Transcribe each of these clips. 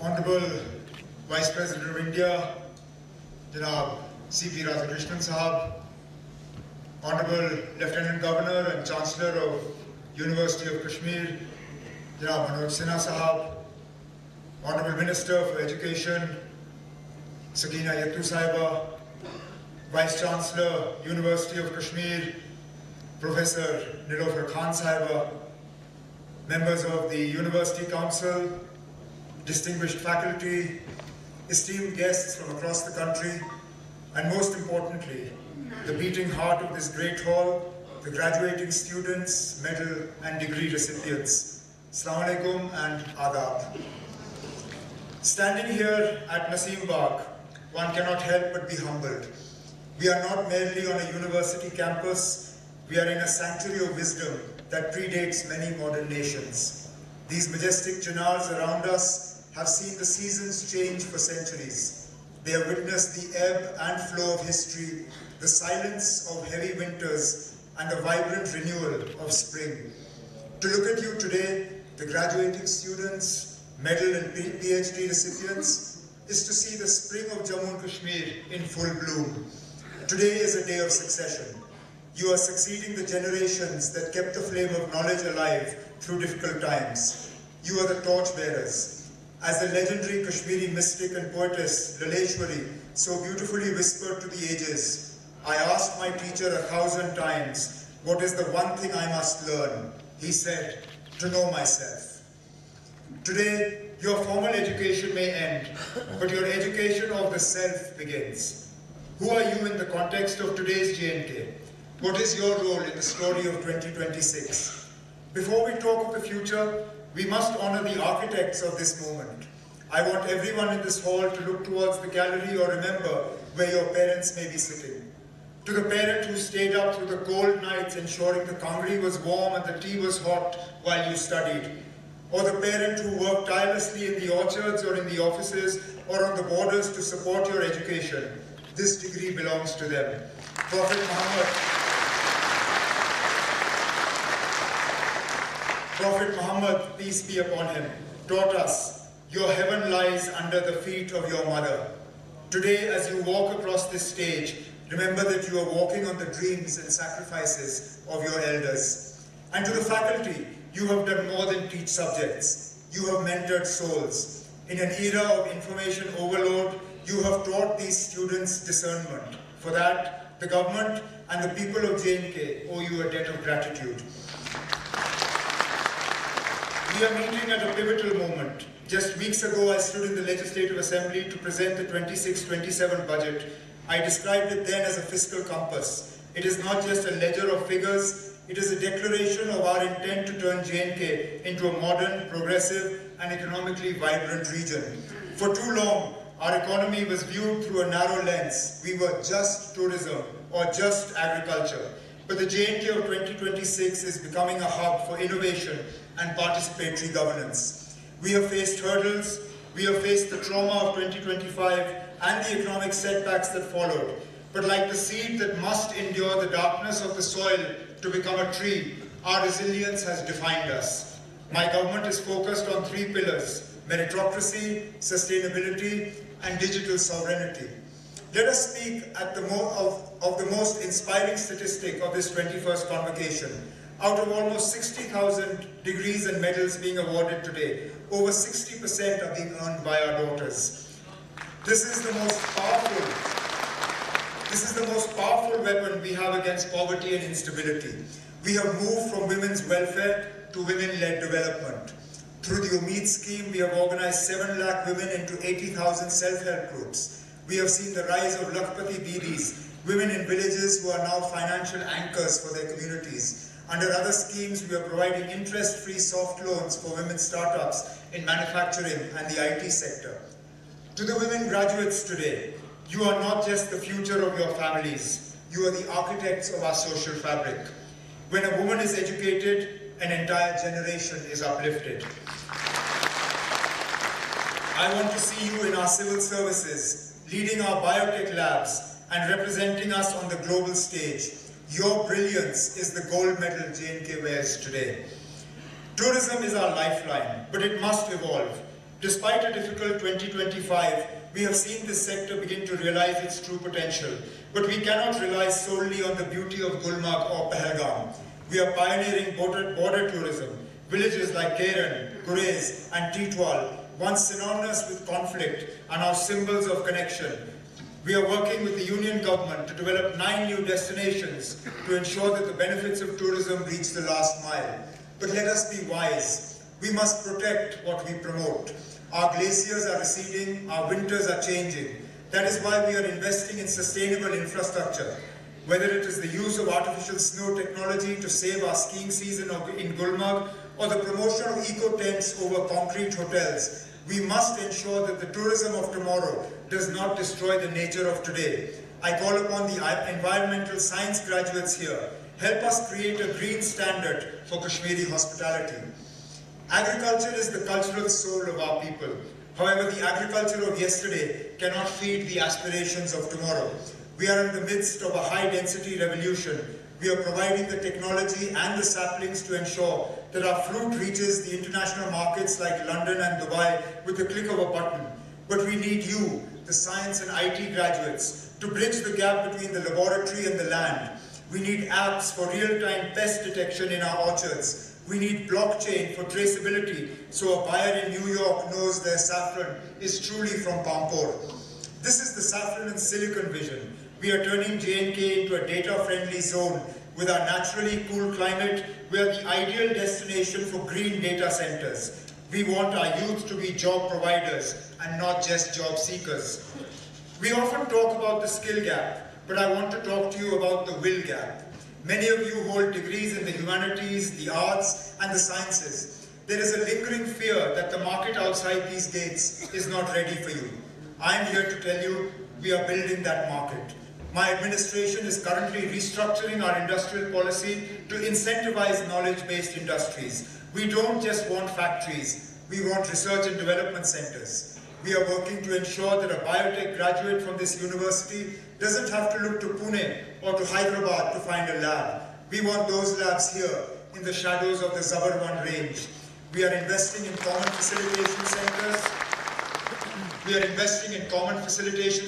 Honorable Vice President of India, Janab C.P. Radhakrishnan Sahab, Honorable Lieutenant Governor and Chancellor of University of Kashmir, Janab Manoj Sinha Sahab, Honorable Minister for Education, Sakina Yattu Sahiba, Vice Chancellor, University of Kashmir, Professor Nilofer Khan Sahiba, members of the University Council, distinguished faculty, esteemed guests from across the country, and most importantly, the beating heart of this great hall, the graduating students, medal and degree recipients. Assalamu alaikum and adab. Standing here at Naseem Bagh, one cannot help but be humbled. We are not merely on a university campus, we are in a sanctuary of wisdom that predates many modern nations. These majestic chinars around us have seen the seasons change for centuries. They have witnessed the ebb and flow of history, the silence of heavy winters, and the vibrant renewal of spring. To look at you today, the graduating students, medal and PhD recipients, is to see the spring of Jammu and Kashmir in full bloom. Today is a day of succession. You are succeeding the generations that kept the flame of knowledge alive through difficult times. You are the torchbearers. As the legendary Kashmiri mystic and poetess Laleshwari so beautifully whispered to the ages, I asked my teacher 1,000 times, what is the one thing I must learn? He said, to know myself. Today, your formal education may end, but your education of the self begins. Who are you in the context of today's J&K? What is your role in the story of 2026? Before we talk of the future, we must honor the architects of this moment. I want everyone in this hall to look towards the gallery or remember where your parents may be sitting. To the parent who stayed up through the cold nights ensuring the kangri was warm and the tea was hot while you studied. Or the parent who worked tirelessly in the orchards or in the offices or on the borders to support your education. This degree belongs to them. Prophet Muhammad, peace be upon him, taught us, your heaven lies under the feet of your mother. Today, as you walk across this stage, remember that you are walking on the dreams and sacrifices of your elders. And to the faculty, you have done more than teach subjects. You have mentored souls. In an era of information overload, you have taught these students discernment. For that, the government and the people of J&K owe you a debt of gratitude. We are meeting at a pivotal moment. Just weeks ago, I stood in the Legislative Assembly to present the 26-27 budget. I described it then as a fiscal compass. It is not just a ledger of figures, it is a declaration of our intent to turn J&K into a modern, progressive, and economically vibrant region. For too long, our economy was viewed through a narrow lens. We were just tourism or just agriculture. But the J&K of 2026 is becoming a hub for innovation and participatory governance. We have faced hurdles, we have faced the trauma of 2025 and the economic setbacks that followed. But like the seed that must endure the darkness of the soil to become a tree, our resilience has defined us. My government is focused on 3 pillars: meritocracy, sustainability, and digital sovereignty. Let us speak of the most inspiring statistic of this 21st convocation. Out of almost 60,000 degrees and medals being awarded today, over 60% are being earned by our daughters. This is the most powerful weapon we have against poverty and instability. We have moved from women's welfare to women-led development. Through the Umeed scheme, we have organized 7 lakh women into 80,000 self-help groups. We have seen the rise of Lakhpati Didis, women in villages who are now financial anchors for their communities. Under other schemes, we are providing interest-free soft loans for women startups in manufacturing and the IT sector. To the women graduates today, you are not just the future of your families, you are the architects of our social fabric. When a woman is educated, an entire generation is uplifted. I want to see you in our civil services, leading our biotech labs and representing us on the global stage. Your brilliance is the gold medal J&K wears today. Tourism is our lifeline, but it must evolve. Despite a difficult 2025, we have seen this sector begin to realize its true potential. But we cannot rely solely on the beauty of Gulmarg or Pahalgam. We are pioneering border tourism. Villages like Keren, Gurez, and Titwal, once synonymous with conflict, are now symbols of connection. We are working with the Union government to develop 9 new destinations to ensure that the benefits of tourism reach the last mile. But let us be wise. We must protect what we promote. Our glaciers are receding, our winters are changing. That is why we are investing in sustainable infrastructure. Whether it is the use of artificial snow technology to save our skiing season in Gulmarg, or the promotion of eco-tents over concrete hotels, we must ensure that the tourism of tomorrow does not destroy the nature of today. I call upon the environmental science graduates here. Help us create a green standard for Kashmiri hospitality. Agriculture is the cultural soul of our people. However, the agriculture of yesterday cannot feed the aspirations of tomorrow. We are in the midst of a high-density revolution. We are providing the technology and the saplings to ensure that our fruit reaches the international markets like London and Dubai with the click of a button. But we need you, the science and IT graduates, to bridge the gap between the laboratory and the land. We need apps for real-time pest detection in our orchards. We need blockchain for traceability so a buyer in New York knows their saffron is truly from Pampore. This is the saffron and silicon vision. We are turning J&K into a data-friendly zone. With our naturally cool climate, we are the ideal destination for green data centers. We want our youth to be job providers and not just job seekers. We often talk about the skill gap, but I want to talk to you about the will gap. Many of you hold degrees in the humanities, the arts, and the sciences. There is a lingering fear that the market outside these gates is not ready for you. I am here to tell you, we are building that market. My administration is currently restructuring our industrial policy to incentivize knowledge-based industries. We don't just want factories, we want research and development centers. We are working to ensure that a biotech graduate from this university doesn't have to look to Pune or to Hyderabad to find a lab. We want those labs here in the shadows of the Zabarwan range. We are investing in common facilitation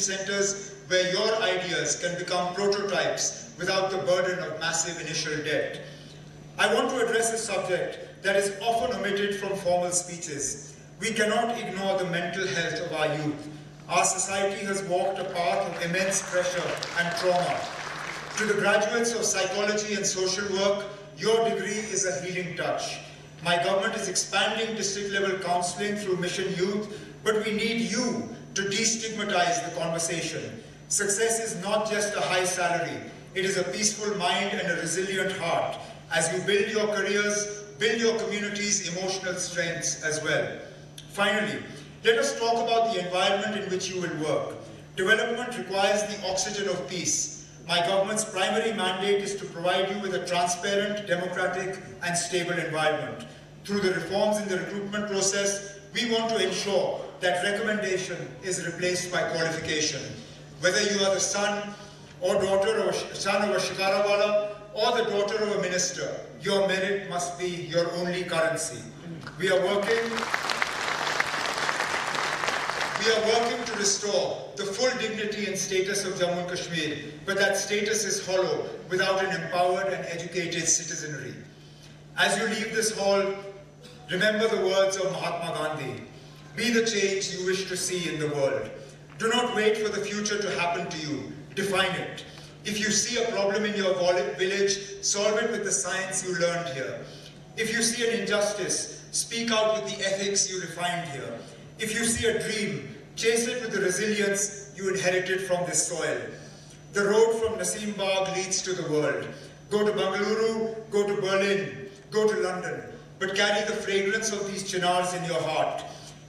centers. Where your ideas can become prototypes without the burden of massive initial debt. I want to address a subject that is often omitted from formal speeches. We cannot ignore the mental health of our youth. Our society has walked a path of immense pressure and trauma. To the graduates of psychology and social work, your degree is a healing touch. My government is expanding district-level counseling through Mission Youth, but we need you to destigmatize the conversation. Success is not just a high salary. It is a peaceful mind and a resilient heart. As you build your careers, build your community's emotional strengths as well. Finally, let us talk about the environment in which you will work. Development requires the oxygen of peace. My government's primary mandate is to provide you with a transparent, democratic, and stable environment. Through the reforms in the recruitment process, we want to ensure that recommendation is replaced by qualification. Whether you are the son or daughter of a shikarawala or the daughter of a minister, your merit must be your only currency. We are working to restore the full dignity and status of Jammu and Kashmir, but that status is hollow without an empowered and educated citizenry. As you leave this hall, remember the words of Mahatma Gandhi. Be the change you wish to see in the world. Do not wait for the future to happen to you. Define it. If you see a problem in your village, solve it with the science you learned here. If you see an injustice, speak out with the ethics you refined here. If you see a dream, chase it with the resilience you inherited from this soil. The road from Naseem Bagh leads to the world. Go to Bengaluru, go to Berlin, go to London, but carry the fragrance of these chinars in your heart.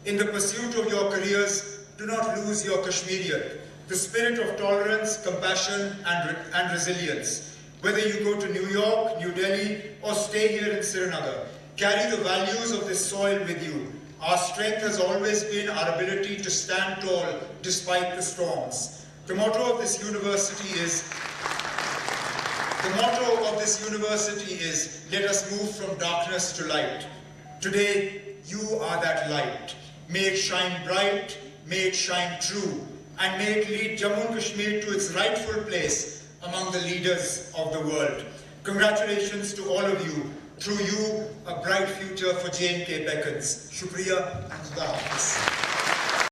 In the pursuit of your careers, do not lose your Kashmiriyat, the spirit of tolerance, compassion, and resilience. Whether you go to New York, New Delhi, or stay here in Srinagar, carry the values of this soil with you. Our strength has always been our ability to stand tall despite the storms. The motto of this university is, let us move from darkness to light. Today, you are that light. May it shine bright, may it shine true, and may it lead Jammu and Kashmir to its rightful place among the leaders of the world. Congratulations to all of you. Through you, a bright future for J&K beckons. Shukriya and Khuda Hafiz.